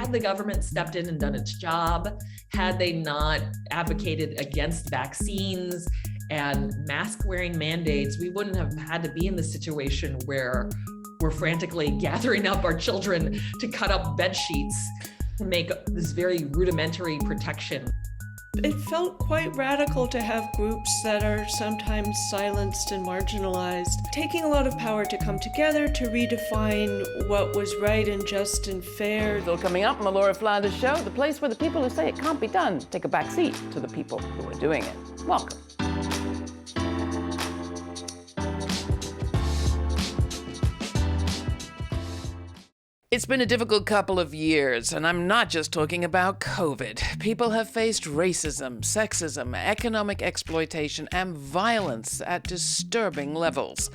had the government stepped in and done its job, had they not advocated against vaccines and mask wearing mandates, we wouldn't have had to be in the situation where we're frantically gathering up our children to cut up bed sheets to make this very rudimentary protection. It felt quite radical to have groups that are sometimes silenced and marginalized, taking a lot of power to come together to redefine what was right and just and fair. Still coming up on the Laura Flanders Show, the place where the people who say it can't be done take a back seat to the people who are doing it. Welcome. It's been a difficult couple of years, and I'm not just talking about COVID. People have faced racism, sexism, economic exploitation, and violence at disturbing levels.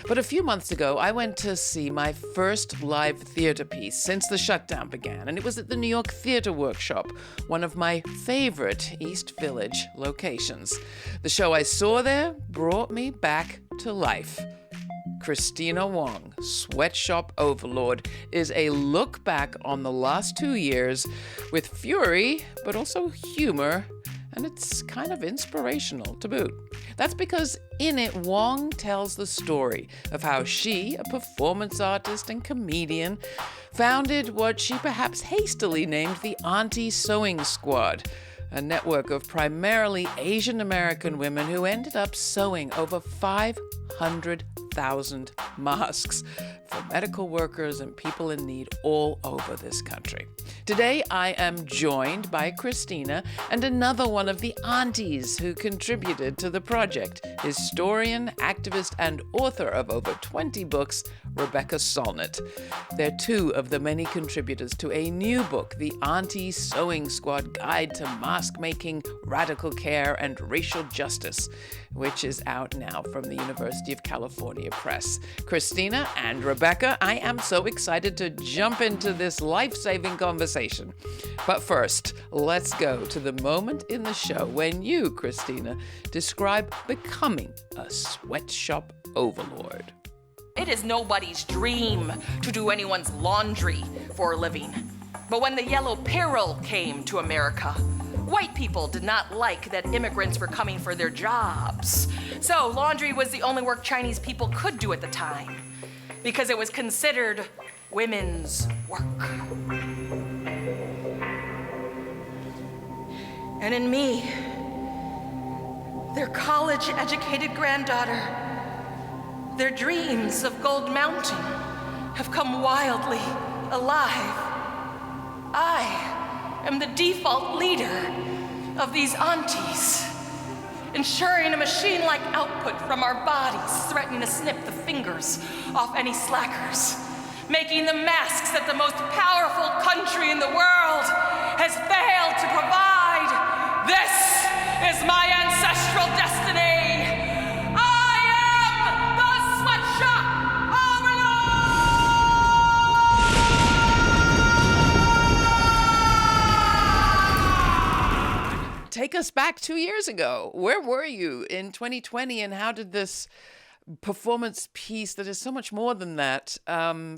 But a few months ago, I went to see my first live theater piece since the shutdown began, and it was at the New York Theater Workshop, one of my favorite East Village locations. The show I saw there brought me back to life. Kristina Wong, Sweatshop Overlord, is a look back on the last 2 years with fury, but also humor, and it's kind of inspirational to boot. That's because in it, Wong tells the story of how she, a performance artist and comedian, founded what she perhaps hastily named the Auntie Sewing Squad, a network of primarily Asian American women who ended up sewing over 500,000 masks for medical workers and people in need all over this country. Today, I am joined by Kristina and another one of the aunties who contributed to the project, historian, activist, and author of over 20 books, Rebecca Solnit. They're two of the many contributors to a new book, The Auntie Sewing Squad Guide to Mask Making, Radical Care, and Racial Justice, which is out now from the University of California Press. Kristina and Rebecca, I am so excited to jump into this life-saving conversation. But first, let's go to the moment in the show when you, Kristina, describe becoming a sweatshop overlord. It is nobody's dream to do anyone's laundry for a living. But when the yellow peril came to America, white people did not like that immigrants were coming for their jobs. So laundry was the only work Chinese people could do at the time, because it was considered women's work. And in me, their college-educated granddaughter, their dreams of Gold Mountain have come wildly alive. I am the default leader of these aunties, ensuring a machine-like output from our bodies, threatening to snip the fingers off any slackers, making the masks that the most powerful country in the world has failed to provide. This is my ancestral destiny. I am the Sweatshop Overlord! Take us back 2 years ago. Where were you in 2020, and how did this performance piece that is so much more than that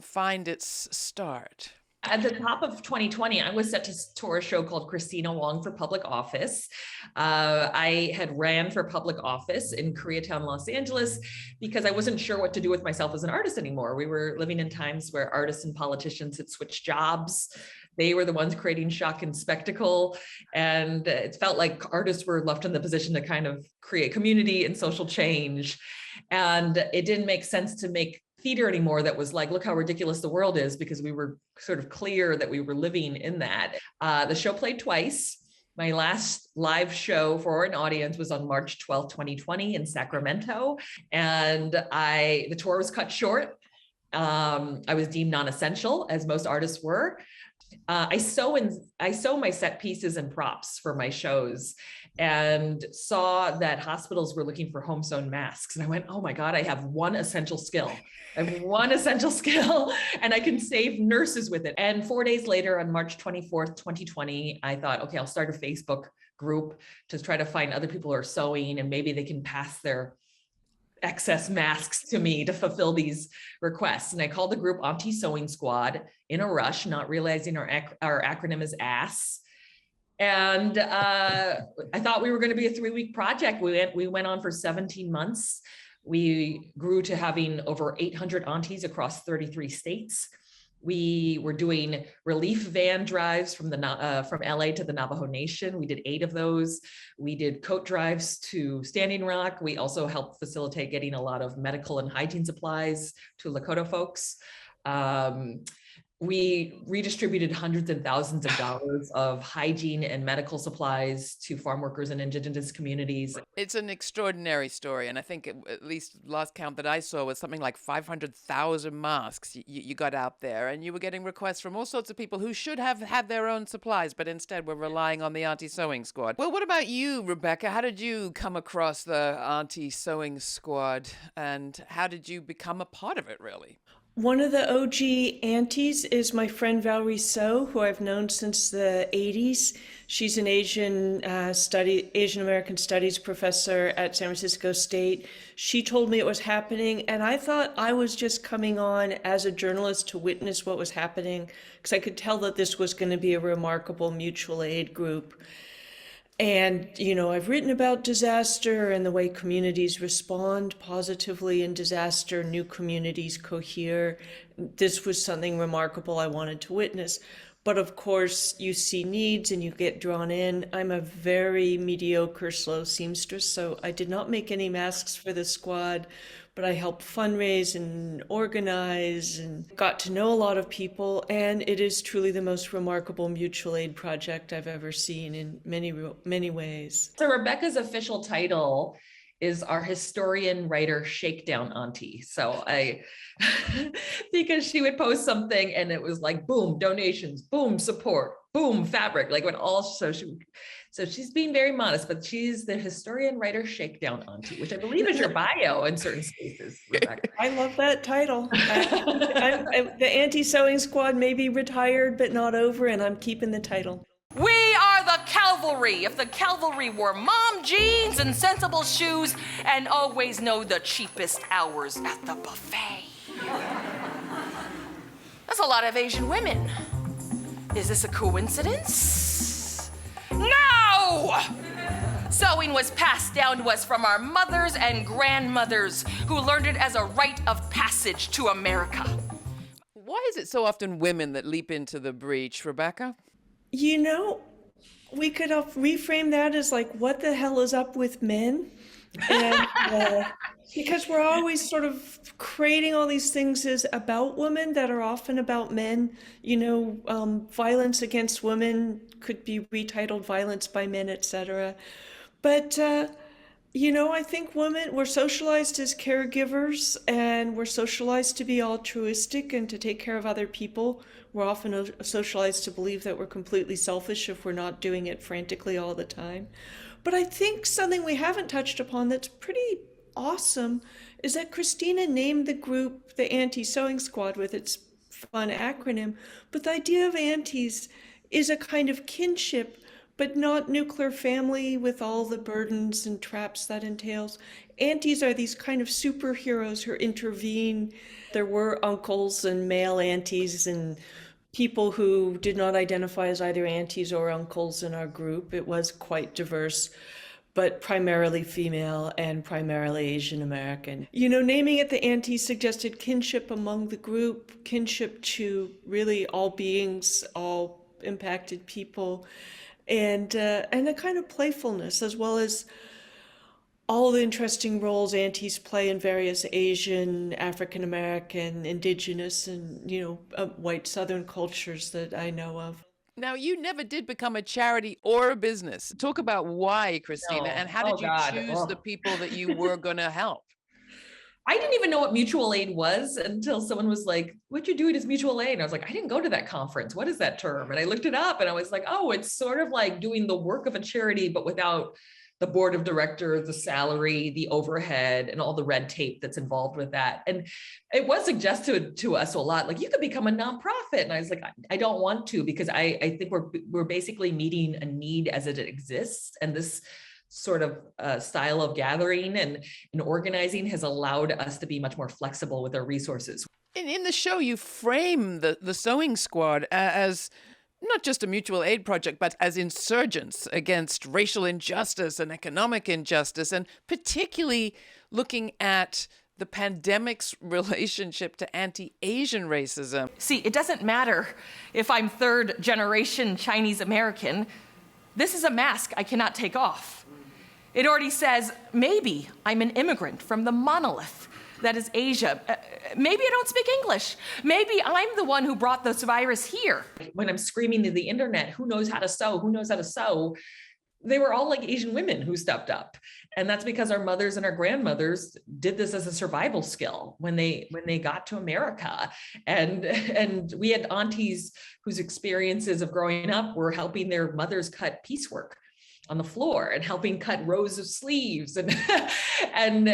find its start? At the top of 2020, I was set to tour a show called Kristina Wong for Public Office. I had ran for public office in Koreatown, Los Angeles, because I wasn't sure what to do with myself as an artist anymore. We were living in times where artists and politicians had switched jobs. They were the ones creating shock and spectacle. And it felt like artists were left in the position to kind of create community and social change. And it didn't make sense to make theater anymore that was like, look how ridiculous the world is, because we were sort of clear that we were living in that. The show played twice. My last live show for an audience was on March 12th, 2020 in Sacramento. And the tour was cut short. I was deemed non-essential, as most artists were. I sew my set pieces and props for my shows, and saw that hospitals were looking for home sewn masks. And I went, oh my God, I have one essential skill. And I can save nurses with it. And 4 days later, on March 24th, 2020, I thought, okay, I'll start a Facebook group to try to find other people who are sewing, and maybe they can pass their excess masks to me to fulfill these requests. And I called the group Auntie Sewing Squad in a rush, not realizing our acronym is ASS. And I thought we were going to be a 3-week project. We went on for 17 months. We grew to having over 800 aunties across 33 states. We were doing relief van drives from LA to the Navajo Nation. We did 8 of those. We did coat drives to Standing Rock. We also helped facilitate getting a lot of medical and hygiene supplies to Lakota folks. We redistributed hundreds and thousands of dollars of hygiene and medical supplies to farm workers and indigenous communities. It's an extraordinary story. And I think at least last count that I saw was something like 500,000 masks you got out there. And you were getting requests from all sorts of people who should have had their own supplies, but instead were relying on the Auntie Sewing Squad. Well, what about you, Rebecca? How did you come across the Auntie Sewing Squad? And how did you become a part of it, really? One of the OG aunties is my friend Valerie So, who I've known since the 80s. She's an Asian American Studies professor at San Francisco State. She told me it was happening, and I thought I was just coming on as a journalist to witness what was happening, because I could tell that this was going to be a remarkable mutual aid group. And, I've written about disaster and the way communities respond positively in disaster, new communities cohere. This was something remarkable I wanted to witness. But of course, you see needs and you get drawn in. I'm a very mediocre, slow seamstress, so I did not make any masks for the squad, but I helped fundraise and organize and got to know a lot of people. And it is truly the most remarkable mutual aid project I've ever seen in many, many ways. So Rebecca's official title is our historian writer shakedown auntie. So because she would post something and it was like, boom, donations, boom, support, boom, fabric, like when all, so she's being very modest, but she's the historian writer shakedown auntie, which I believe is your bio in certain spaces, Rebecca. I love that title. The Auntie Sewing Squad may be retired, but not over, and I'm keeping the title. We are the cavalry. If the cavalry wore mom jeans and sensible shoes and always know the cheapest hours at the buffet. That's a lot of Asian women. Is this a coincidence? No! Sewing was passed down to us from our mothers and grandmothers who learned it as a rite of passage to America. Why is it so often women that leap into the breach, Rebecca? We could reframe that as like, what the hell is up with men? And because we're always sort of creating all these things as about women that are often about men. Violence against women could be retitled violence by men, etc. But I think women, we're socialized as caregivers, and we're socialized to be altruistic and to take care of other people. We're often socialized to believe that we're completely selfish if we're not doing it frantically all the time. But I think something we haven't touched upon that's pretty awesome is that Kristina named the group the Auntie Sewing Squad with its fun acronym. But the idea of aunties is a kind of kinship, but not nuclear family with all the burdens and traps that entails. Aunties are these kind of superheroes who intervene. There were uncles and male aunties and people who did not identify as either aunties or uncles in our group. It was quite diverse, but primarily female and primarily Asian American. Naming it the Aunties suggested kinship among the group, kinship to really all beings, all impacted people, and a kind of playfulness, as well as all the interesting roles aunties play in various Asian, African American, indigenous, and white Southern cultures that I know of. Now, you never did become a charity or a business. Talk about why, Kristina, No. and how did you choose the people that you were going to help? I didn't even know what mutual aid was until someone was like, what you're doing is mutual aid. And I was like, I didn't go to that conference. What is that term? And I looked it up and I was like, oh, it's sort of like doing the work of a charity, but without the board of directors, the salary, the overhead, and all the red tape that's involved with that. And it was suggested to us a lot, like, you could become a nonprofit. And I was like, I don't want to, because I think we're basically meeting a need as it exists. And this sort of style of gathering and organizing has allowed us to be much more flexible with our resources. In the show, you frame the Sewing Squad as not just a mutual aid project, but as insurgents against racial injustice and economic injustice, and particularly looking at the pandemic's relationship to anti-Asian racism. See, it doesn't matter if I'm third generation Chinese American. This is a mask I cannot take off. It already says, maybe I'm an immigrant from the monolith that is Asia. Maybe I don't speak English. Maybe I'm the one who brought this virus here. When I'm screaming to the internet, who knows how to sew? Who knows how to sew? They were all like Asian women who stepped up. And that's because our mothers and our grandmothers did this as a survival skill when they got to America. And we had aunties whose experiences of growing up were helping their mothers cut piecework on the floor and helping cut rows of sleeves. And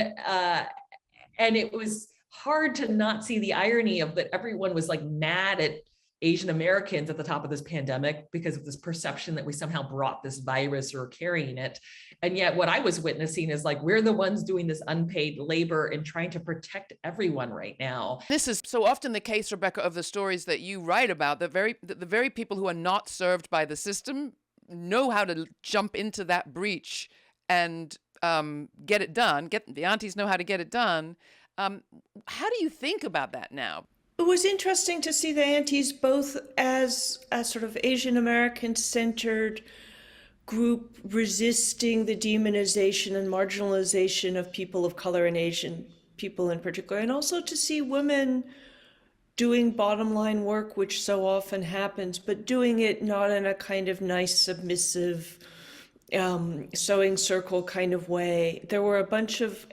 it was hard to not see the irony of that everyone was like mad at Asian Americans at the top of this pandemic because of this perception that we somehow brought this virus or carrying it. And yet what I was witnessing is like, we're the ones doing this unpaid labor and trying to protect everyone right now. This is so often the case, Rebecca, of the stories that you write about. The very people who are not served by the system know how to jump into that breach and get it done. The aunties know how to get it done. How do you think about that now? It was interesting to see the aunties both as a sort of Asian American centered group resisting the demonization and marginalization of people of color and Asian people in particular, and also to see women doing bottom line work, which so often happens, but doing it not in a kind of nice, submissive, sewing circle kind of way. There were a bunch of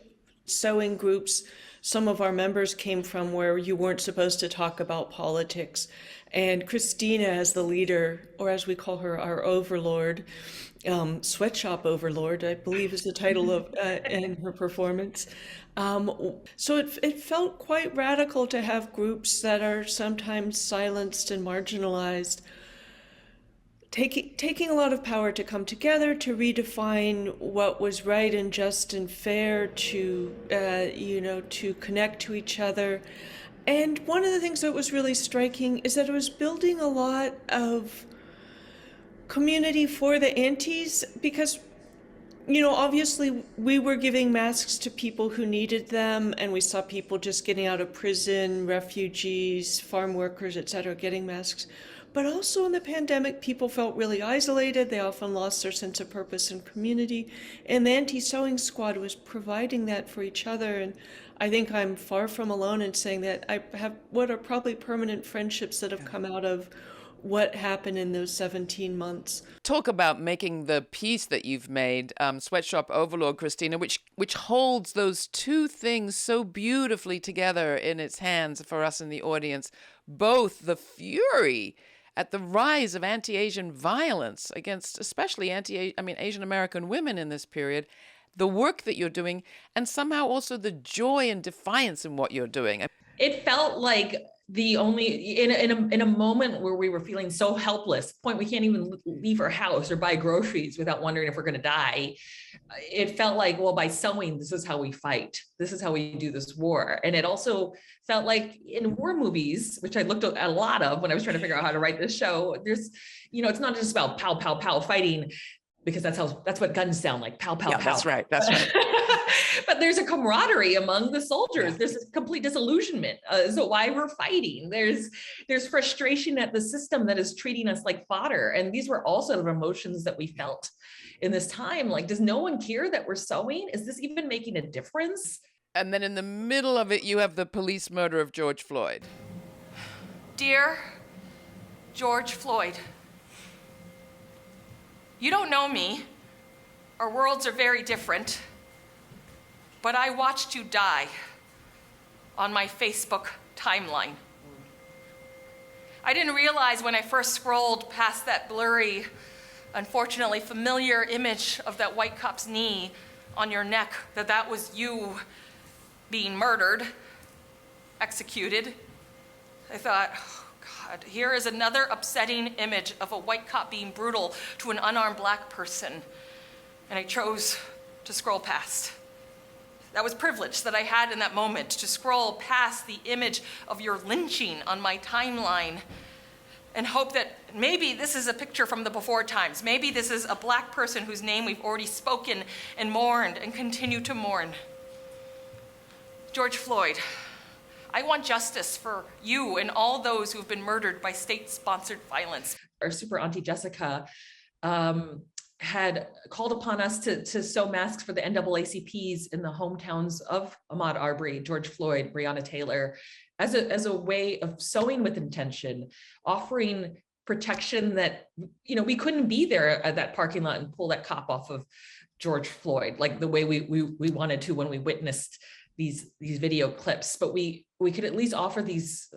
sewing groups some of our members came from where you weren't supposed to talk about politics. And Kristina, as the leader, or as we call her, our overlord, Sweatshop Overlord, I believe is the title of in her performance. So it felt quite radical to have groups that are sometimes silenced and marginalized taking a lot of power to come together, to redefine what was right and just and fair, to to connect to each other. And one of the things that was really striking is that it was building a lot of community for the aunties, because obviously we were giving masks to people who needed them, and we saw people just getting out of prison, refugees, farm workers, etc., getting masks. But also in the pandemic, people felt really isolated. They often lost their sense of purpose and community. And the Auntie Sewing Squad was providing that for each other. And I think I'm far from alone in saying that I have what are probably permanent friendships that have come out of what happened in those 17 months. Talk about making the piece that you've made, Sweatshop Overlord, Kristina, which holds those two things so beautifully together in its hands for us in the audience, both the fury at the rise of anti-Asian violence against especially Asian American women in this period, the work that you're doing, and somehow also the joy and defiance in what you're doing. It felt like the only, in a moment where we were feeling so helpless, point we can't even leave our house or buy groceries without wondering if we're going to die. It felt like, well, by sewing, this is how we fight. This is how we do this war. And it also felt like in war movies, which I looked at a lot of when I was trying to figure out how to write this show, there's, it's not just about pow, pow, pow fighting, because that's what guns sound like, pow, pow, yeah, pow. That's right. But there's a camaraderie among the soldiers. Yeah. There's a complete disillusionment. So why we're fighting. There's frustration at the system that is treating us like fodder. And these were all sort of emotions that we felt in this time. Like, does no one care that we're sewing? Is this even making a difference? And then in the middle of it, you have the police murder of George Floyd. Dear George Floyd, you don't know me. Our worlds are very different. But I watched you die on my Facebook timeline. I didn't realize when I first scrolled past that blurry, unfortunately familiar image of that white cop's knee on your neck, that was you being murdered, executed. I thought, oh God, here is another upsetting image of a white cop being brutal to an unarmed Black person. and I chose to scroll past. That was privilege that I had in that moment, to scroll past the image of your lynching on my timeline and hope that maybe this is a picture from the before times. Maybe this is a Black person whose name we've already spoken and mourned and continue to mourn. George Floyd, I want justice for you and all those who've been murdered by state-sponsored violence. Our super auntie Jessica had called upon us to sew masks for the NAACPs in the hometowns of Ahmaud Arbery, George Floyd, Breonna Taylor, as a way of sewing with intention, offering protection that, we couldn't be there at that parking lot and pull that cop off of George Floyd, like the way we wanted to when we witnessed these video clips, but we could at least offer these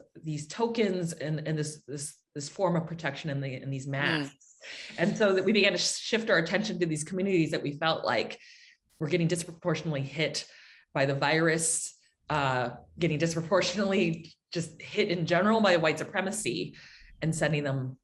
tokens and this form of protection in these masks. And so that we began to shift our attention to these communities that we felt like were getting disproportionately hit by the virus, getting disproportionately just hit in general by white supremacy, and sending them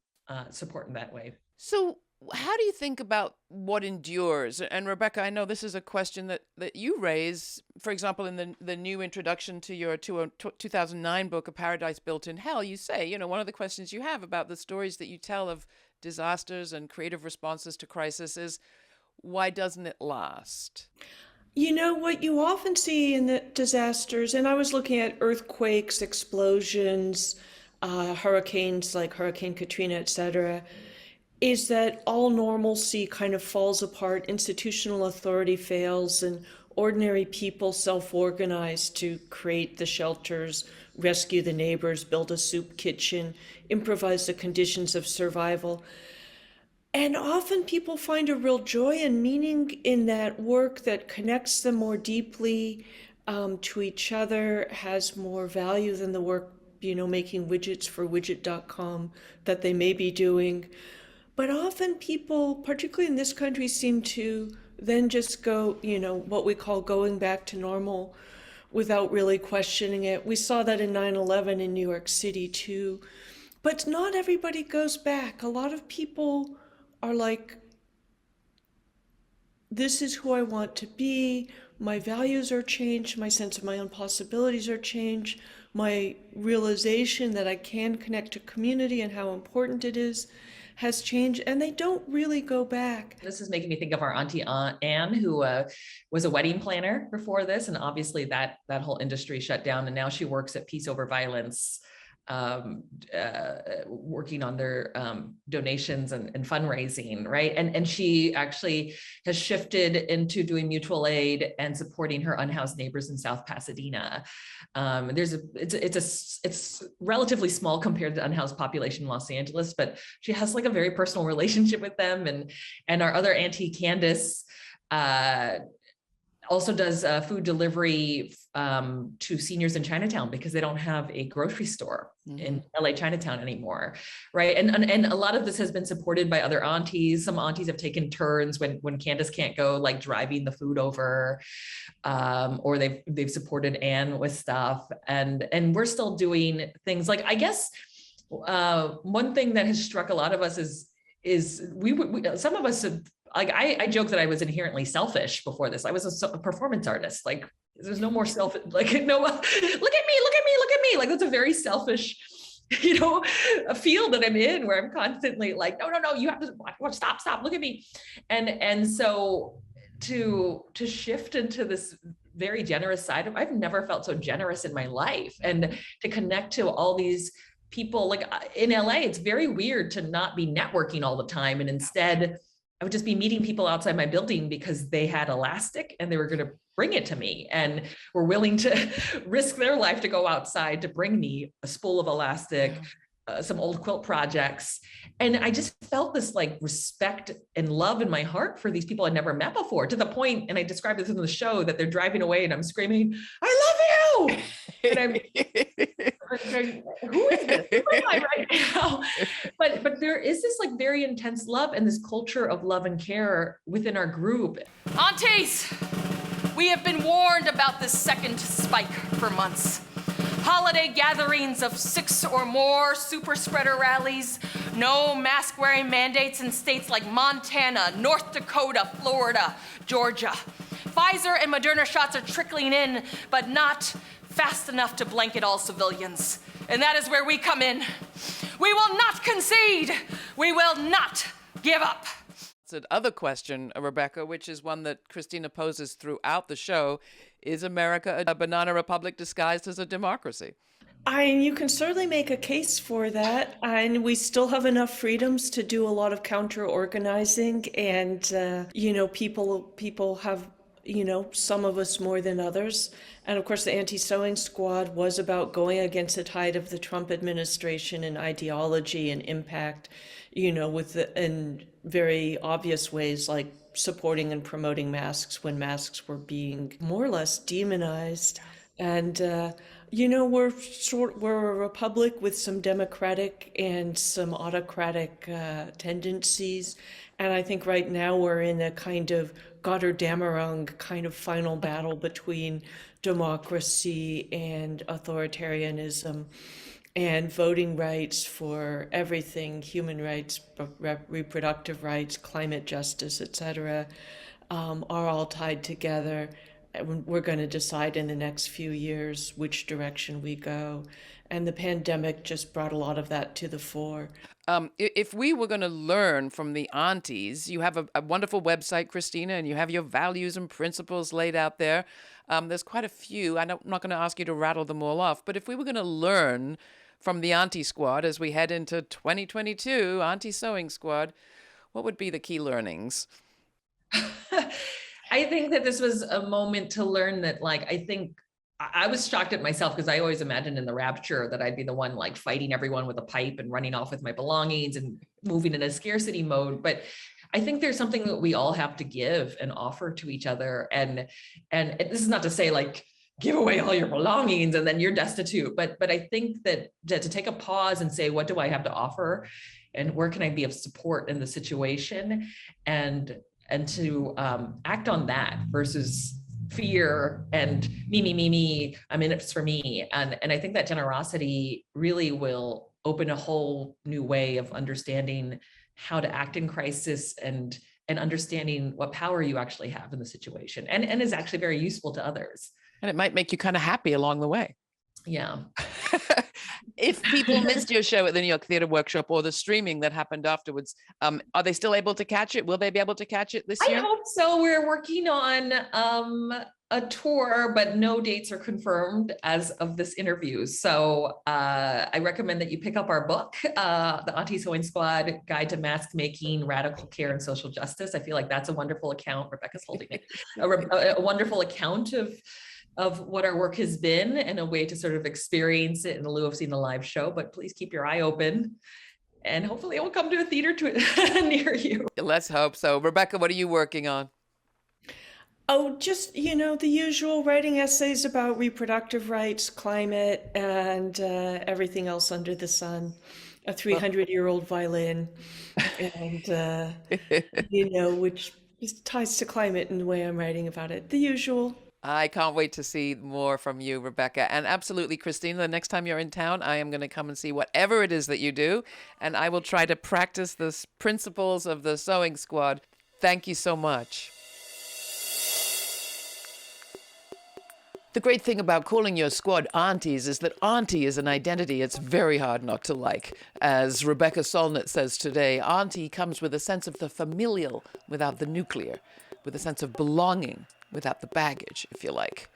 support in that way. So how do you think about what endures? And Rebecca, I know this is a question that you raise, for example, in the new introduction to your 2009 book, A Paradise Built in Hell. You say, one of the questions you have about the stories that you tell of disasters and creative responses to crisis is, why doesn't it last? What you often see in the disasters, and I was looking at earthquakes, explosions, hurricanes like Hurricane Katrina, etc., is that all normalcy kind of falls apart, institutional authority fails, and ordinary people self-organize to create the shelters, rescue the neighbors, build a soup kitchen, improvise the conditions of survival. And often people find a real joy and meaning in that work that connects them more deeply to each other, has more value than the work, making widgets for widget.com that they may be doing. But often people, particularly in this country, seem to then just go, what we call going back to normal without really questioning it. We saw that in 9/11 in New York City too. But not everybody goes back. A lot of people are like, this is who I want to be. My values are changed. My sense of my own possibilities are changed. My realization that I can connect to community and how important it is has changed, and they don't really go back. This is making me think of our auntie Anne, who was a wedding planner before this, and obviously that whole industry shut down, and now she works at Peace Over Violence, working on their donations and fundraising, right? And she actually has shifted into doing mutual aid and supporting her unhoused neighbors in South Pasadena. It's relatively small compared to the unhoused population in Los Angeles, but she has like a very personal relationship with them. And our other auntie Candace also does food delivery to seniors in Chinatown because they don't have a grocery store in LA Chinatown anymore, right? And a lot of this has been supported by other aunties. Some aunties have taken turns when Candace can't go, like driving the food over, or they've supported Anne with stuff. And we're still doing things like, I guess, one thing that has struck a lot of us is we some of us have, like, I joke that I was inherently selfish before this. I was a performance artist. Like, there's no more like, no, look at me. Like, that's a very selfish, a field that I'm in where I'm constantly like, no, you have to stop, look at me. And so to shift into this very generous side I've never felt so generous in my life, and to connect to all these people. Like in LA, it's very weird to not be networking all the time. And instead I would just be meeting people outside my building because they had elastic and they were going to bring it to me and were willing to risk their life to go outside to bring me a spool of elastic, some old quilt projects. And I just felt this like respect and love in my heart for these people I'd never met before, to the point, and I described this in the show, that they're driving away and I'm screaming, I love you. And I'm who is this? Who am I right now? But there is this like very intense love and this culture of love and care within our group. Aunties, we have been warned about this second spike for months. Holiday gatherings of 6 or more super spreader rallies, No mask-wearing mandates in states like Montana, North Dakota, Florida, Georgia. Pfizer and Moderna shots are trickling in, but not fast enough to blanket all civilians. And that is where we come in. We will not concede. We will not give up. It's another question, Rebecca, which is one that Kristina poses throughout the show. Is America a banana republic disguised as a democracy? You can certainly make a case for that, and we still have enough freedoms to do a lot of counter organizing, and people have, some of us more than others. And of course, the Auntie Sewing Squad was about going against the tide of the Trump administration and ideology and impact, in very obvious ways, like supporting and promoting masks when masks were being more or less demonized. And we're a republic with some democratic and some autocratic tendencies, and I think right now we're in a kind of Gotterdammerung kind of final battle between democracy and authoritarianism, and voting rights for everything, human rights, reproductive rights, climate justice, etc., are all tied together. We're going to decide in the next few years which direction we go. And the pandemic just brought a lot of that to the fore. If we were going to learn from the aunties, you have a wonderful website, Kristina, and you have your values and principles laid out there. There's quite a few. I'm not going to ask you to rattle them all off, but if we were going to learn from the Auntie Squad as we head into 2022, Auntie Sewing Squad, what would be the key learnings? I think that this was a moment to learn that, I think I was shocked at myself because I always imagined in the rapture that I'd be the one fighting everyone with a pipe and running off with my belongings and moving in a scarcity mode. But I think there's something that we all have to give and offer to each other. And this is not to say give away all your belongings and then you're destitute. But I think that to take a pause and say, what do I have to offer? And where can I be of support in the situation? And to act on that versus fear and me, I'm in it for me. And I think that generosity really will open a whole new way of understanding how to act in crisis and understanding what power you actually have in the situation and is actually very useful to others. And it might make you kind of happy along the way. Yeah. If people missed your show at the New York Theater Workshop or the streaming that happened afterwards, are they still able to catch it? Will they be able to catch it this year? I hope so. We're working on a tour, but no dates are confirmed as of this interview. So I recommend that you pick up our book, The Auntie Sewing Squad, Guide to Mask Making, Radical Care and Social Justice. I feel like that's a wonderful account. Rebecca's holding it. A wonderful account of what our work has been and a way to sort of experience it in lieu of seeing the live show. But please keep your eye open and hopefully it will come to a theater near you. Let's hope so. Rebecca, what are you working on? Oh, just, the usual, writing essays about reproductive rights, climate, and everything else under the sun. A 300-year-old violin, and, which ties to climate in the way I'm writing about it. The usual. I can't wait to see more from you, Rebecca. And absolutely, Kristina, the next time you're in town, I am going to come and see whatever it is that you do. And I will try to practice the principles of the Sewing Squad. Thank you so much. The great thing about calling your squad aunties is that auntie is an identity it's very hard not to like. As Rebecca Solnit says today, auntie comes with a sense of the familial without the nuclear, with a sense of belonging without the baggage, if you like.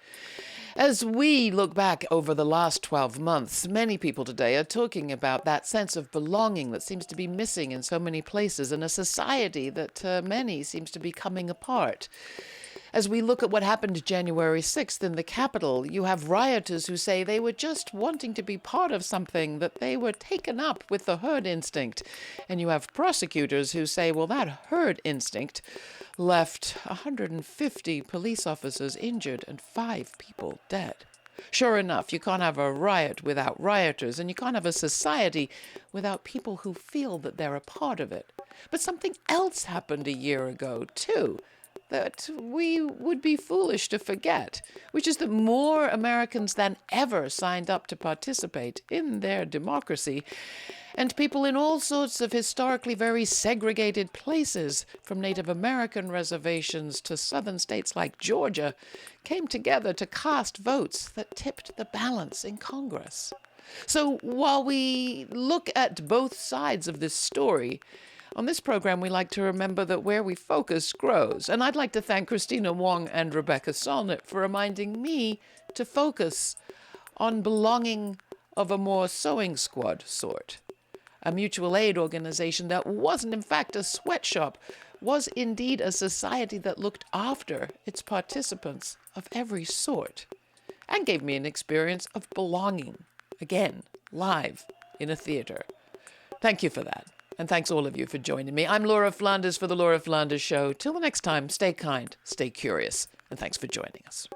As we look back over the last 12 months, many people today are talking about that sense of belonging that seems to be missing in so many places in a society that many seems to be coming apart. As we look at what happened January 6th in the Capitol, you have rioters who say they were just wanting to be part of something, that they were taken up with the herd instinct. And you have prosecutors who say, well, that herd instinct left 150 police officers injured and 5 people dead. Sure enough, you can't have a riot without rioters, and you can't have a society without people who feel that they're a part of it. But something else happened a year ago, too. that we would be foolish to forget, which is that more Americans than ever signed up to participate in their democracy, and people in all sorts of historically very segregated places, from Native American reservations to southern states like Georgia, came together to cast votes that tipped the balance in Congress. So while we look at both sides of this story, on this program, we like to remember that where we focus grows. And I'd like to thank Kristina Wong and Rebecca Solnit for reminding me to focus on belonging of a more sewing squad sort. A mutual aid organization that wasn't in fact a sweatshop, was indeed a society that looked after its participants of every sort, and gave me an experience of belonging, again, live in a theater. Thank you for that. And thanks all of you for joining me. I'm Laura Flanders for The Laura Flanders Show. Till the next time, stay kind, stay curious, and thanks for joining us.